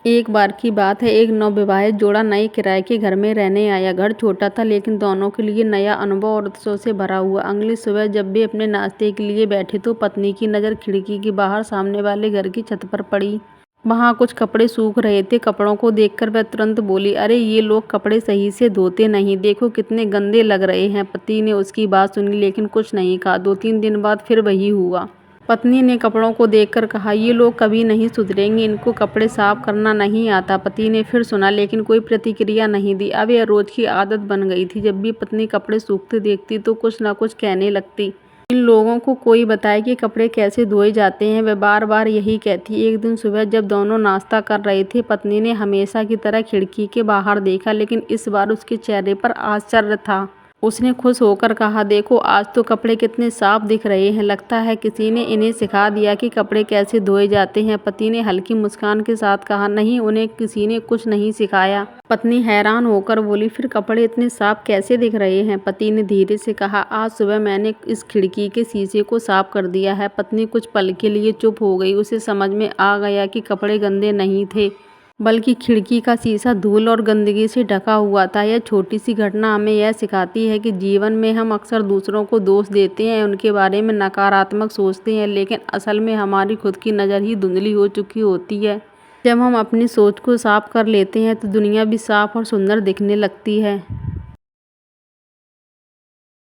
एक बार की बात है, एक नवविवाहित जोड़ा नए किराए के घर में रहने आया। घर छोटा था लेकिन दोनों के लिए नया अनुभव और उत्सव से भरा हुआ। अगली सुबह जब वे अपने नाश्ते के लिए बैठे तो पत्नी की नज़र खिड़की के बाहर सामने वाले घर की छत पर पड़ी। वहाँ कुछ कपड़े सूख रहे थे। कपड़ों को देखकर वह तुरंत बोली, अरे ये लोग कपड़े सही से धोते नहीं, देखो कितने गंदे लग रहे हैं। पति ने उसकी बात सुनी लेकिन कुछ नहीं कहा। 2-3 दिन बाद फिर वही हुआ। पत्नी ने कपड़ों को देखकर कहा, ये लोग कभी नहीं सुधरेंगे, इनको कपड़े साफ करना नहीं आता। पति ने फिर सुना लेकिन कोई प्रतिक्रिया नहीं दी। अब यह रोज की आदत बन गई थी। जब भी पत्नी कपड़े सूखते देखती तो कुछ ना कुछ कहने लगती। इन लोगों को कोई बताए कि कपड़े कैसे धोए जाते हैं, वह बार बार यही कहती। एक दिन सुबह जब दोनों नाश्ता कर रहे थे, पत्नी ने हमेशा की तरह खिड़की के बाहर देखा लेकिन इस बार उसके चेहरे पर आश्चर्य था। उसने खुश होकर कहा, देखो आज तो कपड़े कितने साफ दिख रहे हैं, लगता है किसी ने इन्हें सिखा दिया कि कपड़े कैसे धोए जाते हैं। पति ने हल्की मुस्कान के साथ कहा, नहीं, उन्हें किसी ने कुछ नहीं सिखाया। पत्नी हैरान होकर बोली, फिर कपड़े इतने साफ कैसे दिख रहे हैं? पति ने धीरे से कहा, आज सुबह मैंने इस खिड़की के शीशे को साफ कर दिया है। पत्नी कुछ पल के लिए चुप हो गई। उसे समझ में आ गया कि कपड़े गंदे नहीं थे बल्कि खिड़की का शीशा धूल और गंदगी से ढका हुआ था। यह छोटी सी घटना हमें यह सिखाती है कि जीवन में हम अक्सर दूसरों को दोष देते हैं, उनके बारे में नकारात्मक सोचते हैं, लेकिन असल में हमारी खुद की नज़र ही धुंधली हो चुकी होती है। जब हम अपनी सोच को साफ कर लेते हैं तो दुनिया भी साफ और सुंदर दिखने लगती है।